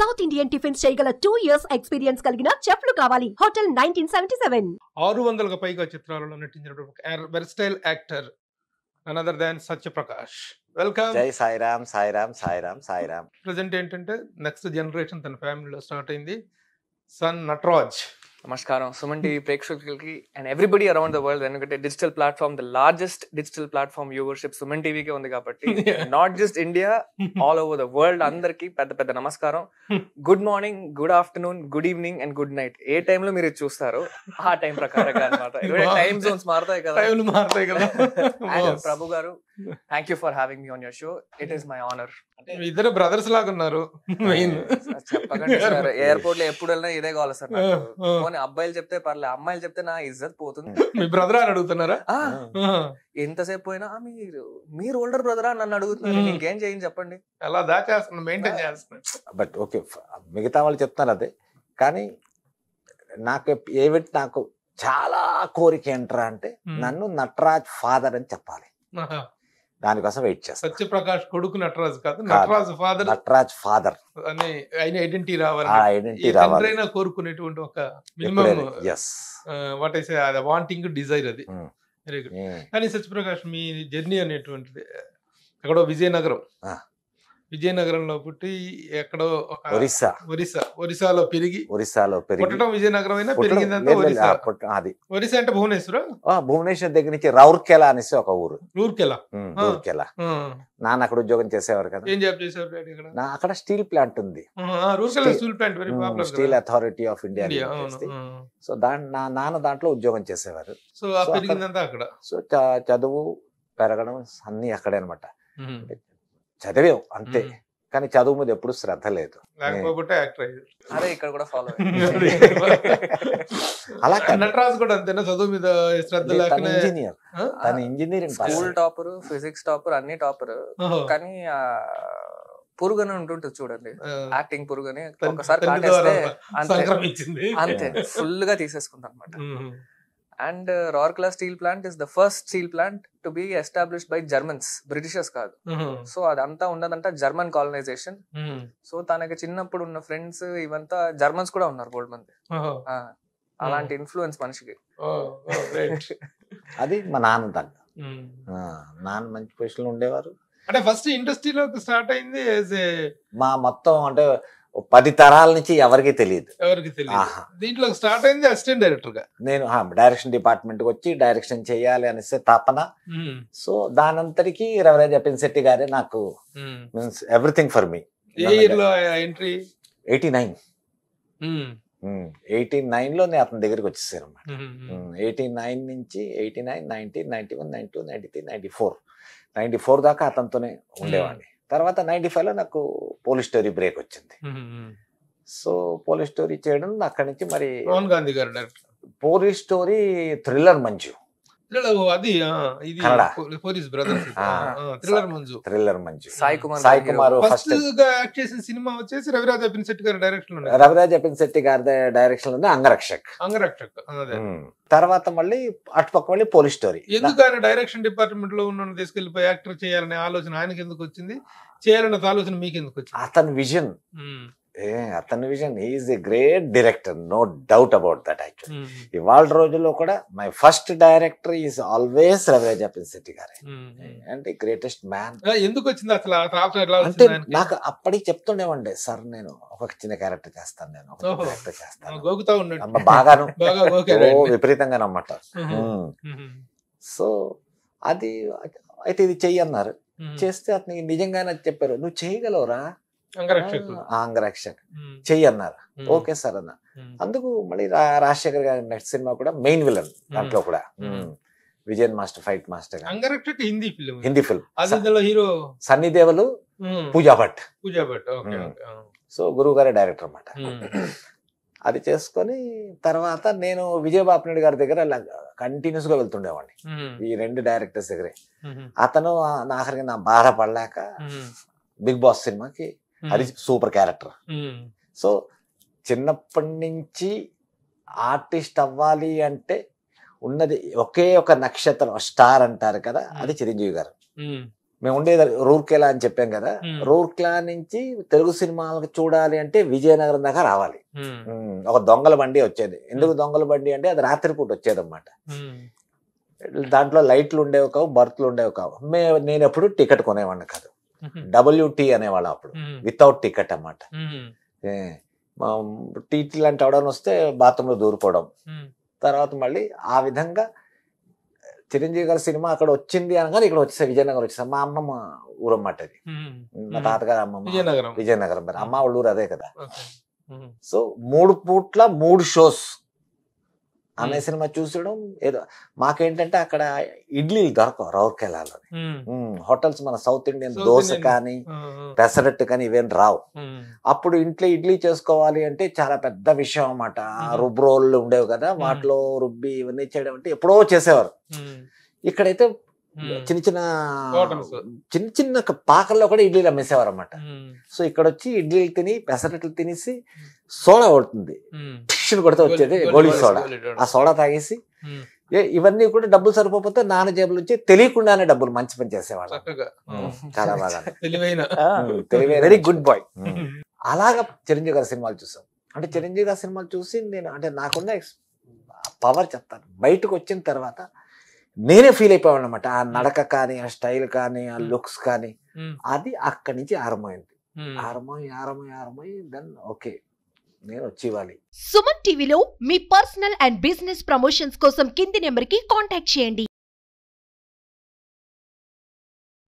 South Indian tiffins చేయగల 2 years experience కలిగిన చెఫ్లు కావాలి. హోటల్ 1977. 600కు పైగా చిత్రాలలో నటించినటువంటి versatile actor another than Satyaprakash. Welcome. జై సాయిరామ్ సాయిరామ్ సాయిరామ్ సాయిరామ్. ప్రజెంట్ ఏంటంటే నెక్స్ట్ జనరేషన్ తన ఫ్యామిలీలో స్టార్ట్ అయింది. సన్ నటరాజ్. నమస్కారం సుమన్ టీవీ ప్రేక్షకులకి and everybody around the world. ఎందుకంటే digital platform, the largest digital platform viewership Suman టీవీకే ఉంది కాబట్టి not just India, all over the world అందరికి పెద్ద పెద్ద నమస్కారం. Good morning, good afternoon, good evening and good night. ఏ టైంలో మీరు చూస్తారు ఆ టైం ప్రకారంగా అనమాట. టైం జోన్స్ మారుతాయి కదా. ప్రభు గారు, thank you for having me on your show. It is my honour. ఇద్దరు బ్రదర్స్ లాగా ఉన్నారు. చెప్పకండి సార్, ఎయిర్పోర్ట్ లో ఎప్పుడు వెళ్ళినా ఇదే కావాలి సార్. అబ్బాయిలు చెప్తే పర్లే, అమ్మాయిలు చెప్తే నా ఇజ్జత్ పోతుంది. మీ బ్రదర్ అని అడుగుతున్నారా? ఎంతసేపు పోయినా మీరు ఓల్డర్ బ్రదరా నన్ను అడుగుతున్నారు. ఇంకేం చేయని చెప్పండి. అలా దాచేస్తున్నా, మెయింటైన్ చేస్తున్నా. బట్ ఓకే, మిగతా వాళ్ళు చెప్తారు అదే. కానీ నాకు చాలా కోరిక ఏంట్రా అంటే నన్ను నటరాజ్ ఫాదర్ అని చెప్పాలి. దానికోసం వెయిట్ చేస్తాను. సత్యప్రకాష్ కొడుకు నటరాజ్ కాదు, నటరాజ్ ఫాదర్. నటరాజ్ ఫాదర్ అని ఐడెంటిటీ రావాలి. ఐడెంటిటీ రావాలి కోరుకునేటువంటి ఒక minimum what I say wanting desire అది. Very good. కానీ సత్యప్రకాష్ మీ జర్నీ అనేటువంటిది ఎక్కడో విజయనగరంలో పుట్టి ఎక్కడో ఒరిస్సాలో పెరిగి పుట్టడం విజయనగరం అయినా పెరిగిందంతా ఒరిస్సా అంటే భువనేశ్వర్ దగ్గర నుంచి రౌర్కెలా అనేసి ఒక ఊరు. రూర్కెలా నాన్న అక్కడ ఉద్యోగం చేసేవారు కదా. ఏం జాబ్ చేసేవారు? అక్కడ స్టీల్ ప్లాంట్ ఉంది, steel authority of India. So నాన్న దాంట్లో ఉద్యోగం చేసేవారు. సో పెరిగిందంతా అక్కడ. సో చదువు పెరగడం అన్ని అక్కడే అనమాట. చదివాం అంతే, కానీ చదువు మీద ఎప్పుడు శ్రద్ధ లేదు. అదే ఇక్కడ కూడా ఫాలో అలా నటరాజ్ కూడా అంతేనా? చదువు మీద శ్రద్ధ లేకనే engineering school topper, physics topper, అన్ని టాపర్. కానీ పురుగని ఉంటుంటుంది చూడండి, యాక్టింగ్ పురుగని ఒకసారి కాటేస్తే అంతే ఫుల్ గా తీసేసుకుంటాం అనమాట. And Rourkela steel plant is the first steel plant to be established by Germans, Britishers కాదు. సో అదంతా ఉన్నదంతా జర్మన్ కాలనైజేషన్. సో తనకి చిన్నప్పుడు ఉన్న ఫ్రెండ్స్ ఇవంతా జర్మన్స్ కూడా ఉన్నారు బోల్డ్ మంది. అలాంటి ఇన్ఫ్లుయెన్స్ మనిషికి. అది మా నాన్న దగ్గర. నాన్న మంచి పొజిషన్ లో ఉండేవారు. అంటే ఫస్ట్ ఇండస్ట్రీలోకి స్టార్ట్ అయింది మా మొత్తం అంటే 10 తరాల నుంచి ఎవరికి తెలియదు. దీంట్లో స్టార్ట్ అయింది అసిస్టెంట్ డైరెక్టర్ గా. నేను డైరెక్షన్ డిపార్ట్మెంట్ వచ్చి డైరెక్షన్ చేయాలి అనేసి తపన. సో దానంతటికి రవిరాజ్ అప్పినశెట్టి గారే నాకు మీన్స్ ఎవ్రీథింగ్ ఫర్ మీ. 89 లో నేను అతని దగ్గరికి వచ్చేసాను అన్నమాట. 89 నుంచి 89, 90, 91, 92, 93, 94 దాకా అతనితోనే ఉండేవాడిని. తర్వాత 95 లో నాకు పోలీస్ స్టోరీ బ్రేక్ వచ్చింది. సో పోలీస్ స్టోరీ చేయడం అక్కడి నుంచి మరి గాంధీ గారు director. Police story thriller Manju, thriller Manju. Sai Kumar first act చేసిన సినిమా వచ్చేసి రవిరాజ్ అప్పినశెట్టి గారి డైరెక్షన్. రవిరాజ్ అప్పినశెట్టి గారి డైరెక్షన్ లోనే అంగరక్షక్. తర్వాత మళ్ళీ అటుపక్క మళ్ళీ పోలీస్ స్టోరీ. ఎందుకు ఆయన డైరెక్షన్ డిపార్ట్మెంట్ లో ఉన్న తీసుకెళ్లిపోయి యాక్టర్ చేయాలనే ఆలోచన ఆయనకి ఎందుకు వచ్చింది? చేయాలనే ఆలోచన మీకు ఎందుకు వచ్చింది? అతని vision is a great director, no doubt about that. Actually ఇవాళ రోజుల్లో కూడా my first director is always Raviraj Appinasetti గారే. అంటే గ్రేటెస్ట్ మ్యాన్. ఎందుకు వచ్చింది అసలు? అంటే నాకు అప్పటికి చెప్తుండేవండి, సార్ నేను ఒక చిన్న క్యారెక్టర్ చేస్తాను, నేను ఒక క్యారెక్టర్ చేస్తాను బాగాను విపరీతంగా అన్నమాట. సో అది అయితే ఇది చెయ్యి అన్నారు. చేస్తే అతనికి నిజంగానే చెప్పారు, నువ్వు చేయగలవురా అంగరక్షక్ చెయ్యి అన్నారు. ఓకే సార్ అన్న. అందుకు మళ్ళీ రాజశేఖర్ గారి నెక్స్ట్ సినిమా కూడా మెయిన్ విలన్ దాంట్లో కూడా Vijayan master, fight master. Hindi film. Hero Sunny Deol, Pooja Bhatt. So గురువు గారి డైరెక్టర్ అన్నమాట. అది చేసుకొని తర్వాత నేను విజయబాపినాయుడు గారి దగ్గర కంటిన్యూస్ గా వెళ్తుండేవాడిని, ఈ 2 డైరెక్టర్స్ దగ్గరే. అతను ఆఖరికి నా బాధపడలేక బిగ్ బాస్ సినిమాకి, అది సూపర్ క్యారెక్టర్. సో చిన్నప్పటి నుంచి ఆర్టిస్ట్ అవ్వాలి అంటే ఉన్నది ఒకే ఒక నక్షత్రం, స్టార్ అంటారు కదా, అది చిరంజీవి గారు. మేము ఉండేది రూర్కెలా అని చెప్పాం కదా, రూర్కెలా నుంచి తెలుగు సినిమాలకు చూడాలి అంటే విజయనగరం దాకా రావాలి. ఒక దొంగల బండి వచ్చేది. ఎందుకు దొంగల బండి అంటే అది రాత్రిపూట వచ్చేది అనమాట. దాంట్లో లైట్లు ఉండేవి కావు, బర్త్లు ఉండేవి కావు. నేను ఎప్పుడు టికెట్ కొనేవాడిని కాదు, WT అనేవాళ్ళం అప్పుడు, వితౌట్ టికెట్ అన్నమాట. టీటీ లాంటి అవడం వస్తే బాత్రూంలో దూరిపోవడం. తర్వాత మళ్ళీ ఆ విధంగా చిరంజీవి గారి సినిమా అక్కడ వచ్చింది అనగానే ఇక్కడ వచ్చేసా, విజయనగరం వచ్చేసా. మా అమ్మమ్మ ఊరన్నమాట అది, మా తాతగారు అమ్మమ్మ విజయనగరం. మరి అమ్మ వాళ్ళ ఊరు అదే కదా. సో 3 పూట్ల 3 షోస్ అనే సినిమా చూసడం. ఏదో మాకేంటంటే అక్కడ ఇడ్లీలు దొరకవు రౌర్కెలాలో. హోటల్స్ మన సౌత్ ఇండియన్ దోశ కానీ పెసరట్టు కానీ ఇవేం రావు. అప్పుడు ఇంట్లో ఇడ్లీ చేసుకోవాలి అంటే చాలా పెద్ద విషయం అన్నమాట. రుబ్రోళ్ళు ఉండేవి కదా, వాటిలో రుబ్బి ఇవన్నీ చేయడం అంటే ఎప్పుడో చేసేవారు. ఇక్కడైతే చిన్న చిన్న పాకల్లో కూడా ఇడ్లీలు అమ్మేసేవారు అన్నమాట. సో ఇక్కడ వచ్చి ఇడ్లీలు తిని పెసరట్లు తినేసి సోడా కొడుతుంది, కొడితే వచ్చేది గోళీ సోడా. ఆ సోడా తాగేసి ఇవన్నీ కూడా డబ్బులు సరిపోతే నాన్న జేబుల నుంచి తెలియకుండానే డబ్బులు మంచి పని చేసేవాళ్ళు. చాలా బాగా తెలివైన వెరీ గుడ్ బాయ్. అలాగా చిరంజీవి గారి సినిమాలు చూసాం. అంటే చిరంజీవి గారి సినిమాలు చూసి నేను అంటే నాకున్న పవర్ చెప్తాను. బయటకు వచ్చిన తర్వాత నేనే ఫీల్ అయిపోయాను అనమాట. ఆ నడక కానీ, ఆ స్టైల్ కానీ, ఆ లుక్స్ కానీ, అది అక్కడి నుంచి ఆరంభమైంది. ఆరంభమై దెన్ ఓకే నేను వచ్చి ఇవ్వాలి. సుమన్ టీవీలో మీ పర్సనల్ అండ్ బిజినెస్ ప్రమోషన్స్ కోసం కింది నెంబర్ కి కాంటాక్ట్ చేయండి.